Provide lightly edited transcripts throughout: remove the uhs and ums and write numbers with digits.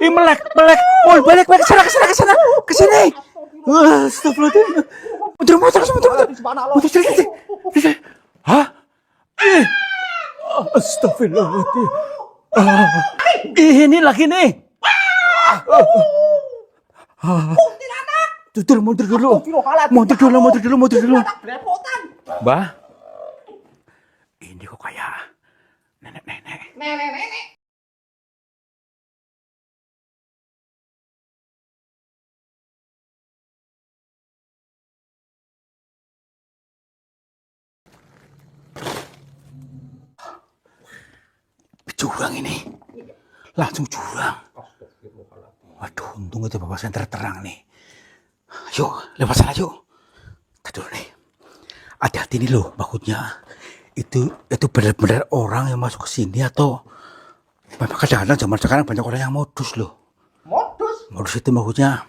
Melek, melek. Mau balik, balik ke sana, ke sini. Astagfirullahaladzim. Motor, motor, sini. Hah? Astagfirullahaladzim. Ini lagi nih. Mundur dulu. Mbah, ini kok kayak nenek-nenek. Curang ini. Langsung curang. Waduh, untung itu bapak senter terang nih. Yuk, lewat sana yuk. Tadi dulu nih. Hati-hati nih loh, maksudnya. Itu benar-benar orang yang masuk ke sini atau memang kadang-kadang zaman sekarang banyak orang yang modus loh. Modus itu maksudnya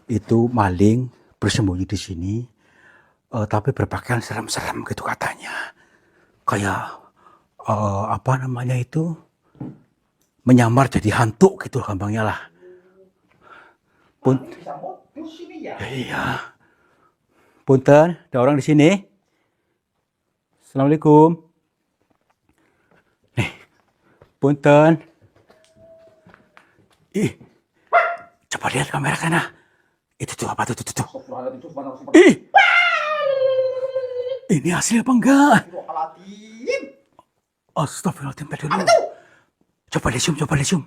itu maling bersembunyi di sini, tapi berpakaian serem-serem gitu katanya. Kayak apa namanya itu, menyamar jadi hantu gitu gampangnya lah. Bisa modus ini ya? Iya. Punten, ada orang di sini. Assalamualaikum. Nih, punten. Ih, coba lihat kamera sana. Itu tuh apa tuh? Ih, ini asli apa enggak? Astagfirullahaladzim. Apa tuh? Coba zoom.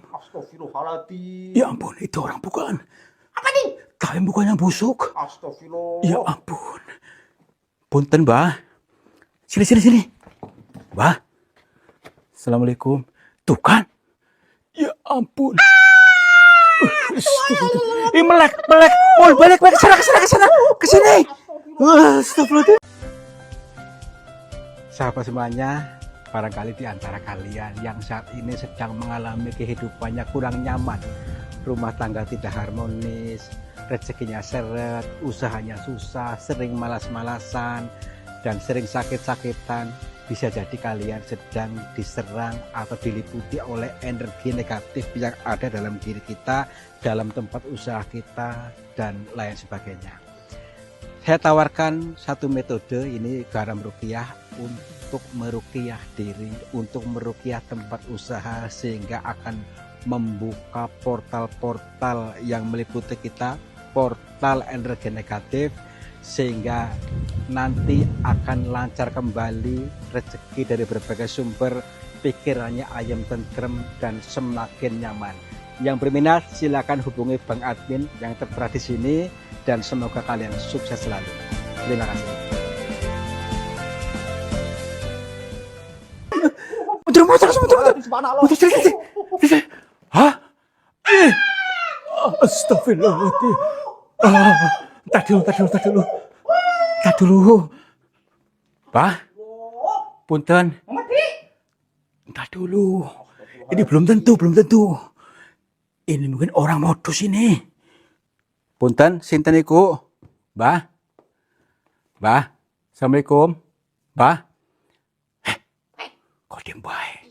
Astagfirullahaladzim. Ya ampun, itu orang bukan. Apa nih? Tapi bukannya busuk. Astagfirullah. Ya ampun. Punten, Mbah. Sini. Mbah. Assalamualaikum. Tuh kan? Ya ampun. Melek. Mau balik ke sana. Ke sini. Astagfirullahaladzim. Sahabat semuanya, barangkali di antara kalian yang saat ini sedang mengalami kehidupannya kurang nyaman, rumah tangga tidak harmonis, rezekinya seret, usahanya susah, sering malas-malasan, dan sering sakit-sakitan, bisa jadi kalian sedang diserang atau diliputi oleh energi negatif yang ada dalam diri kita, dalam tempat usaha kita, dan lain sebagainya. Saya tawarkan satu metode, ini garam ruqyah, untuk meruqyah diri, untuk meruqyah tempat usaha, sehingga akan membuka portal-portal yang meliputi kita, portal energi negatif, sehingga nanti akan lancar kembali rezeki dari berbagai sumber, pikirannya ayam tentrem dan semakin nyaman. Yang berminat silakan hubungi Bang Admin yang tertera di sini, dan semoga kalian sukses selalu. Terima kasih. Motor sini. Hah? Astagfirullahaladzim. Tak dulu. Pak, punten. Tak dulu. Ini belum tentu. Ini mungkin orang modus ini. Punten, sinten iku? Mbah. Assalamualaikum. Mbah. Kok diem bae?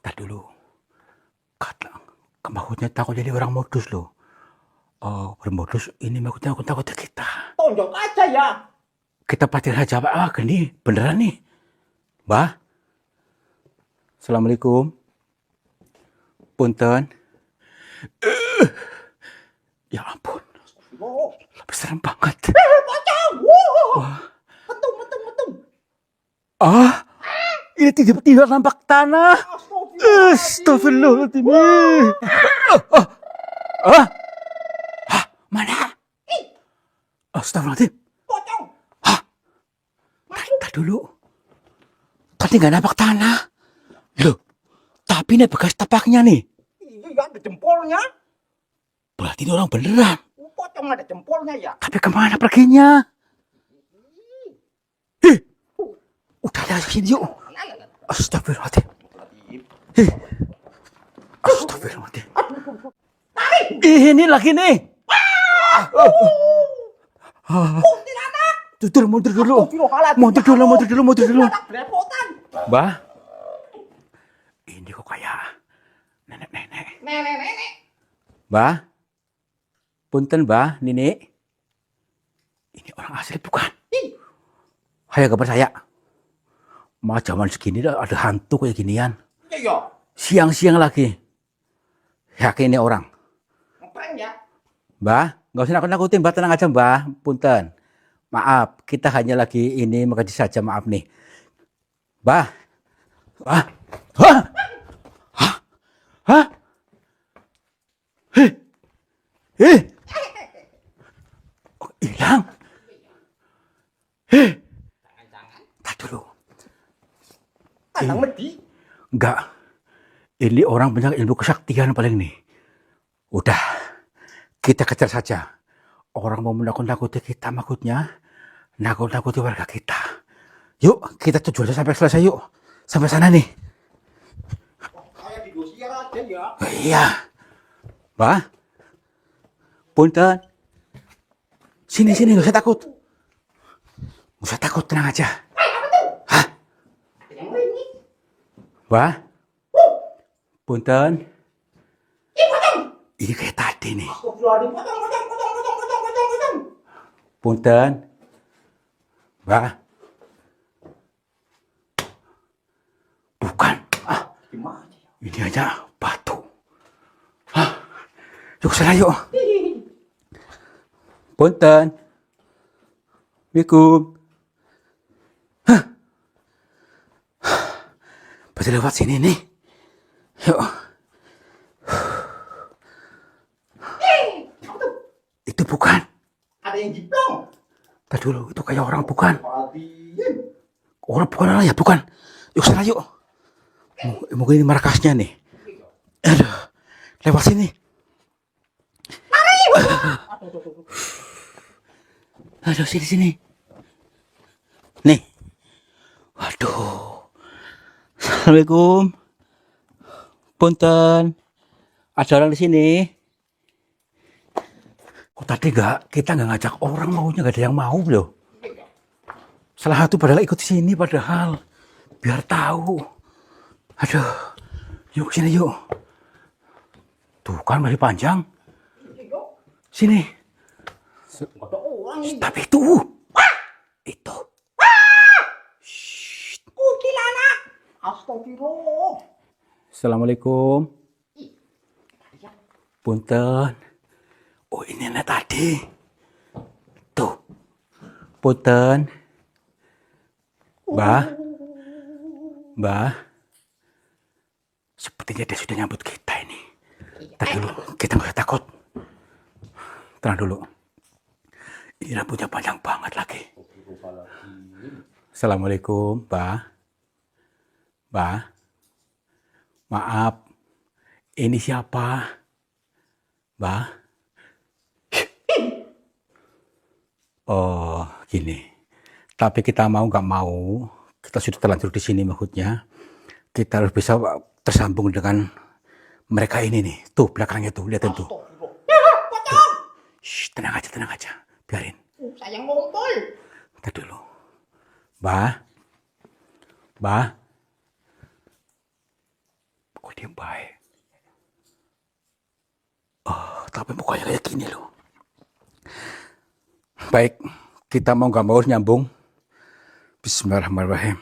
Tak dulu. Maksudnya takut jadi orang modus loh. Bermodus ini maksudnya aku takut kita. Tonjok aja ya. Kita pastiin aja Pak. Gini beneran nih. Mbah. Assalamualaikum. Punten. Ya ampun. Lebih serem banget. Pocong. Wah. Metung. Ini tiba-tiba nampak tanah. Astagfirullahaladzim. Mana? Astagfirullahaladzim. Pocong. Tak dulu. Tadi nggak nampak tanah. Loh, tapi ini bekas tapaknya nih. Iya, ada jempolnya. Berarti ini orang beneran. Pocong ada jempolnya ya. Tapi kemana perginya? Udah ada sini yuk. Astagfirullahaladzim. Astagfirullahaladzim. Ini lagi nih. Mundur dulu. Mbah, ini kok kayak nenek-nenek. Mbah, punten Mbah, Nini. Ini orang asli bukan? Saya gak percaya. Mah zaman segini ada hantu kayak ginian. Iya. Siang-siang lagi. Yakin ini orang. Ngapain ya? Mbah, nggak usah nakut-nakutin, Mbah, tenang aja, Mbah. Punten. Maaf, kita hanya lagi ini mengkaji saja, maaf nih. Mbah. Mbah. Hah? Hah? Hah? Heh. Eh. Oh, hilang. Eh. Jangan-jangan Tak dulu. anak medi. Enggak. Ini orang punya ilmu kesaktian paling nih. Udah. Kita kejar saja. Orang mau menakut-nakuti kita maksudnya. Nakut-nakuti warga kita. Yuk, kita tuju aja sampai selesai yuk. Sampai sana nih. Kayak di dosier aja ya. Iya. Mbah. Punten. Sini, nggak usah takut. Nggak usah takut, tenang aja. Hah? Yang ini. Mbah. Punten. Ini kayak tadi nih. Astagfirullahaladzim. Potong. Punten. Mbah. Bukan. Ah, Gimana ya? ini aja batu. Hah? Yuk sana yuk. Punten. Assalamualaikum. Hah? Berarti lewat sini nih. Yuk. Itu bukan. Ada yang jiplong. Tadi dulu, itu kayak orang bukan. Perhatian. Orang bukan orang ya, bukan. Yuk sana yuk. Mungkin ini markasnya nih. Aduh, lewat sini. Aduh, sini. Nih. Waduh. Assalamualaikum. Punten. Ada orang di sini. Kok tadi kita nggak ngajak orang, maunya nggak ada yang mau loh. Salah satu padahal ikut sini padahal biar tahu. Aduh, yuk sini yuk. Tuh kan masih panjang. Sini. Ada orang ini. Tapi itu. Itu. Kuntilanak. Astagfirullah. Assalamualaikum. Punten. Oh ini nenek tadi. Tuh. Punten. Mbah. Sepertinya dia sudah nyambut kita ini. Tadi dulu, kita nggak usah takut. Tenang dulu. Ini rambutnya panjang banget lagi. Assalamualaikum, Mbah. Maaf. Ini siapa? Mbah. Oh, gini. Tapi kita mau nggak mau, kita sudah terlanjur di sini maksudnya. Kita harus bisa tersambung dengan mereka ini nih. Tuh belakangnya tuh, lihatin tuh. Potong. Shh, tenang aja. Biarin. Saya ngumpul. Ntar dulu. Mbah. Kok dia baik? Oh, tapi mukanya kayak gini loh. Baik, kita mau nggak mau nyambung. Bismillahirrahmanirrahim.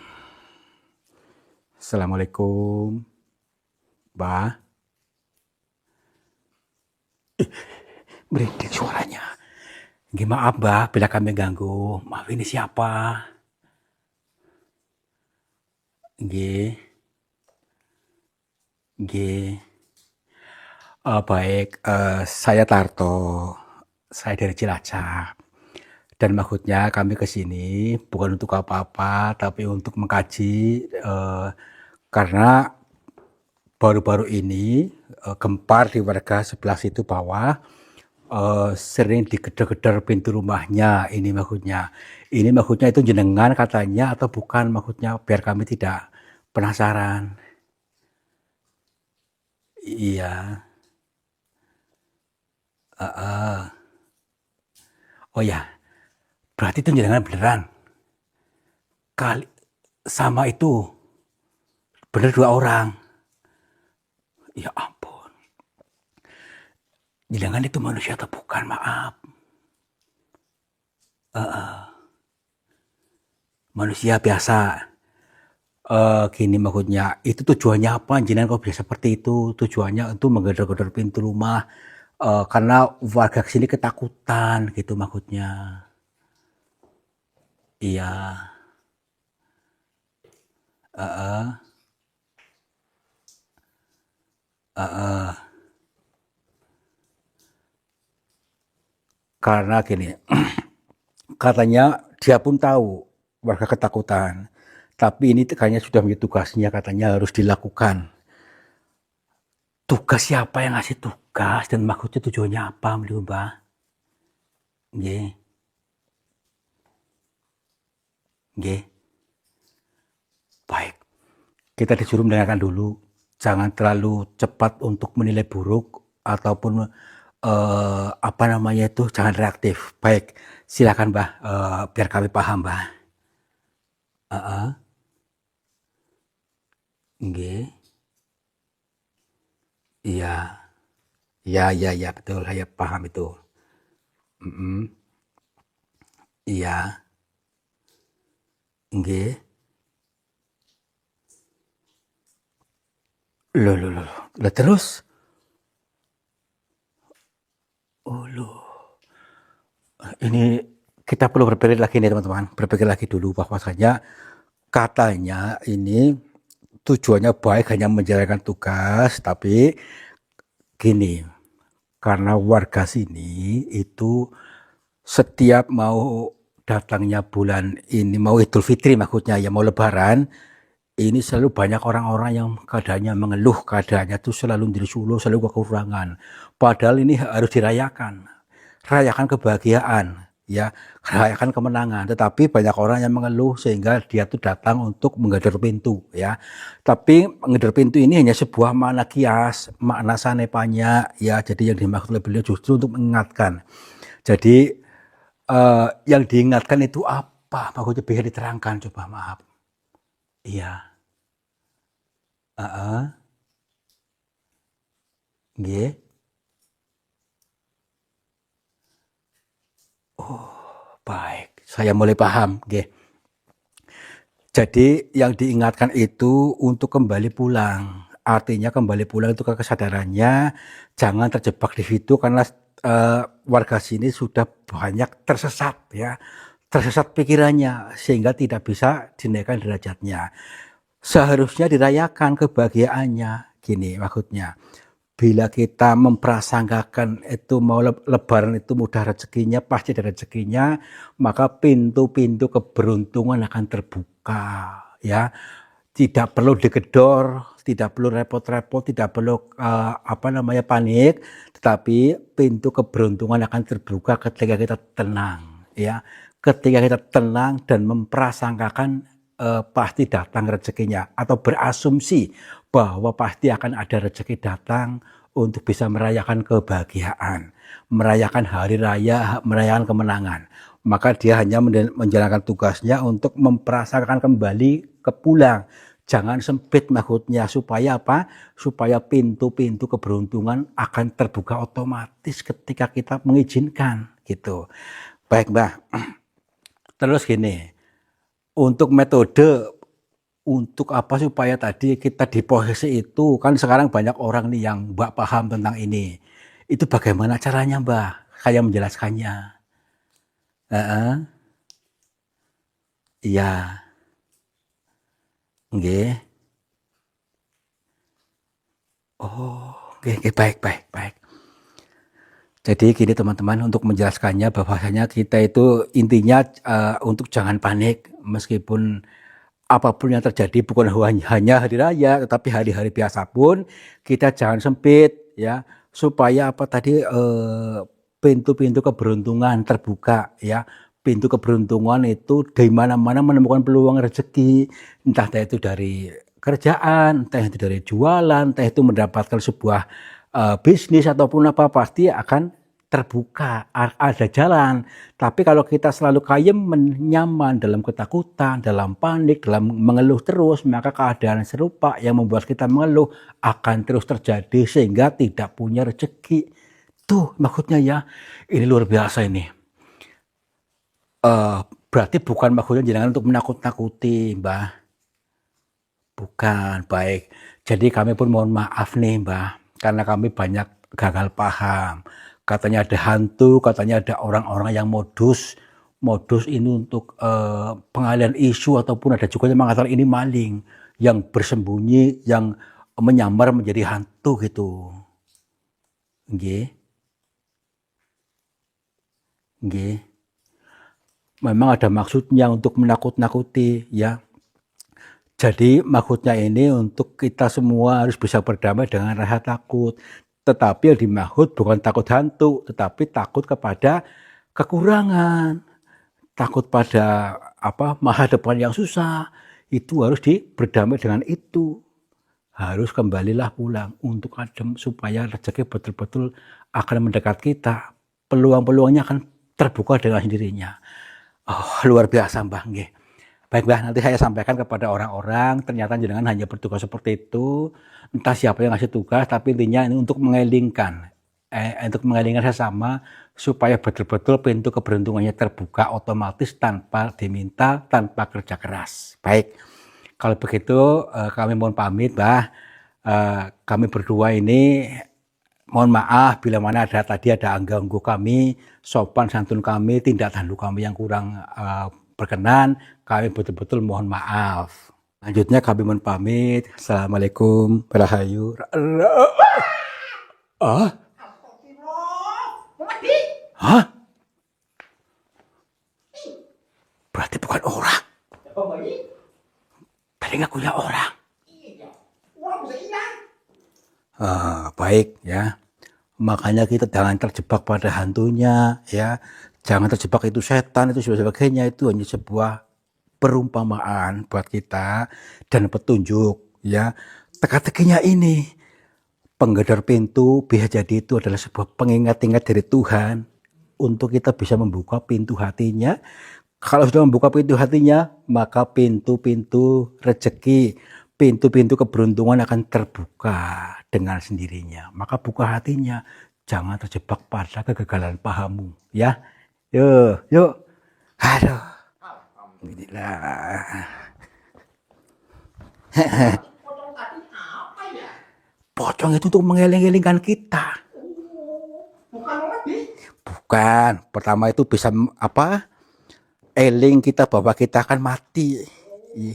Assalamualaikum. Mbah. Merinding suaranya. Maaf, Mbah, bila kami ganggu. Maaf, ini siapa? Nggih. Baik, saya Tarto. Saya dari Cilacap. Dan maksudnya kami ke sini bukan untuk apa-apa, tapi untuk mengkaji karena baru-baru ini gempar di warga sebelah situ bawah sering digedor-gedor pintu rumahnya. Ini maksudnya itu jenengan katanya atau bukan, maksudnya biar kami tidak penasaran. Iya. Oh ya, berarti itu jenengan beneran. Kali sama itu bener 2 orang. Ya ampun. Jenengan itu manusia atau bukan? Maaf. Manusia biasa. Gini maksudnya, itu tujuannya apa? Jenengan kok bisa seperti itu? Tujuannya untuk menggedor-gedor pintu rumah. Karena warga sini ketakutan gitu maksudnya. Iya. Heeh. Heeh. Karena gini, katanya dia pun tahu warga ketakutan. Tapi ini kayaknya sudah menjadi tugasnya, katanya harus dilakukan. Tugas siapa yang ngasih tugas dan maksudnya tujuannya apa, Mbah? Nggih. Nggih. Baik. Kita disuruh mendengarkan dulu. Jangan terlalu cepat untuk menilai buruk ataupun apa namanya itu, jangan reaktif. Baik, silakan Mbah, biar kami paham, Mbah. Heeh. Nggih. Iya. Iya, betul, saya paham itu. Iya. Nggih. Loh. Lah terus? Oh, loh. Ini kita perlu berpikir lagi nih teman-teman, berpikir lagi dulu bahwasanya katanya ini tujuannya baik hanya menjalankan tugas, tapi gini, karena warga sini itu setiap mau datangnya bulan ini, mau Idul Fitri maksudnya ya, mau Lebaran, ini selalu banyak orang-orang yang keadaannya mengeluh, keadaannya tuh selalu dirisuloh, selalu kekurangan. Padahal ini harus dirayakan, rayakan kebahagiaan, ya, rayakan kemenangan. Tetapi banyak orang yang mengeluh sehingga dia tuh datang untuk menggedor pintu, ya. Tapi menggedor pintu ini hanya sebuah makna kias, makna sanepanya, ya. Jadi yang dimaksud oleh beliau justru untuk mengingatkan. Jadi yang diingatkan itu apa? Maksudnya bisa diterangkan, coba maaf. Iya. Heeh. Nggih. Oh, baik. Saya mulai paham, nggih. Jadi yang diingatkan itu untuk kembali pulang. Artinya kembali pulang itu ke kesadarannya, jangan terjebak di situ karena warga sini sudah banyak tersesat ya. Tersesat pikirannya sehingga tidak bisa dinaikkan derajatnya. Seharusnya dirayakan kebahagiaannya, gini maksudnya. Bila kita memprasangkakan itu mau lebaran itu mudah rezekinya, pasti ada rezekinya, maka pintu-pintu keberuntungan akan terbuka, ya. Tidak perlu digedor, tidak perlu repot-repot, tidak perlu panik, tetapi pintu keberuntungan akan terbuka ketika kita tenang, ya. Ketika kita tenang dan memprasangkakan pasti datang rezekinya atau berasumsi bahwa pasti akan ada rezeki datang untuk bisa merayakan kebahagiaan, merayakan hari raya, merayakan kemenangan. Maka dia hanya menjalankan tugasnya untuk memprasangkakan kembali ke pulang. Jangan sempit maksudnya, supaya apa? Supaya pintu-pintu keberuntungan akan terbuka otomatis ketika kita mengizinkan gitu. Baik Mbah. Terus gini, untuk metode untuk apa supaya tadi kita di posisi itu, kan sekarang banyak orang nih yang Mbak paham tentang ini. Itu bagaimana caranya Mbak? Kayak menjelaskannya. Heeh. Iya. Nggih. Oh, oke, baik. Jadi gini teman-teman, untuk menjelaskannya bahwasanya kita itu intinya untuk jangan panik meskipun apapun yang terjadi, bukan hanya hari raya tetapi hari-hari biasa pun kita jangan sempit ya, supaya apa tadi pintu-pintu keberuntungan terbuka ya. Pintu keberuntungan itu di mana-mana menemukan peluang rezeki, entah itu dari kerjaan, entah itu dari jualan, entah itu mendapatkan sebuah bisnis ataupun apa, pasti akan terbuka, ada jalan. Tapi kalau kita selalu nyaman dalam ketakutan, dalam panik, dalam mengeluh terus, maka keadaan serupa yang membuat kita mengeluh akan terus terjadi sehingga tidak punya rezeki. Tuh maksudnya ya, ini luar biasa ini. Berarti bukan maksudnya jenengan untuk menakut-nakuti, Mbah. Bukan, baik. Jadi kami pun mohon maaf nih, Mbah, karena kami banyak gagal paham. Katanya ada hantu, katanya ada orang-orang yang modus ini untuk pengalihan isu, ataupun ada juga yang mengatakan ini maling yang bersembunyi, yang menyamar menjadi hantu gitu. Nggih. Nggih. Memang ada maksudnya untuk menakut-nakuti ya. Jadi maksudnya ini untuk kita semua harus bisa berdamai dengan rasa takut. Tetapi yang dimaksud bukan takut hantu, tetapi takut kepada kekurangan, takut pada masa depan yang susah. Itu harus berdamai dengan itu. Harus kembalilah pulang untuk adem supaya rezeki betul-betul akan mendekat kita. Peluang-peluangnya akan terbuka dengan sendirinya. Oh, luar biasa, Mbah, nggih. Baik, Mbah, nanti saya sampaikan kepada orang-orang, ternyata jenengan hanya bertugas seperti itu. Entah siapa yang ngasih tugas, tapi intinya ini untuk mengelingkan sesama supaya betul-betul pintu keberuntungannya terbuka otomatis tanpa diminta, tanpa kerja keras. Baik. Kalau begitu kami mohon pamit, Mbah. Kami berdua ini mohon maaf bila mana tadi ada ganggu kami, sopan santun kami, tindak tanduk kami yang kurang berkenan, kami betul-betul mohon maaf. Lanjutnya kami mohon pamit. Assalamualaikum warahmatullahi wabarakatuh. Astagfirullah. Mati. Hah? Berarti bukan orang. Oh, baik. Tadi ngakunya orang. Iya. Orang bisa hilang. Baik ya. Makanya kita jangan terjebak pada hantunya ya. Jangan terjebak itu setan itu sebagainya, itu hanya sebuah perumpamaan buat kita dan petunjuk ya. Teka-tekinya ini penggedor pintu bisa jadi itu adalah sebuah pengingat-ingat dari Tuhan untuk kita bisa membuka pintu hatinya. Kalau sudah membuka pintu hatinya, maka pintu-pintu rezeki, pintu-pintu keberuntungan akan terbuka dengan sendirinya. Maka buka hatinya, jangan terjebak pada kegagalan pahammu, ya. Yuk. Aduh. Alhamdulillah. Pocong tadi apa ya? Pocong itu untuk mengeling-elingkan kita. Bukan lebih. Bukan. Pertama itu bisa eling kita bahwa kita akan mati.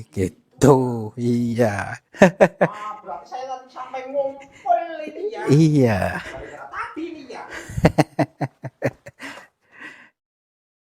Gitu. Iya. Berarti saya tadi sampai ngumpul ini ya. Iya. Gara-gara tadi nih ya.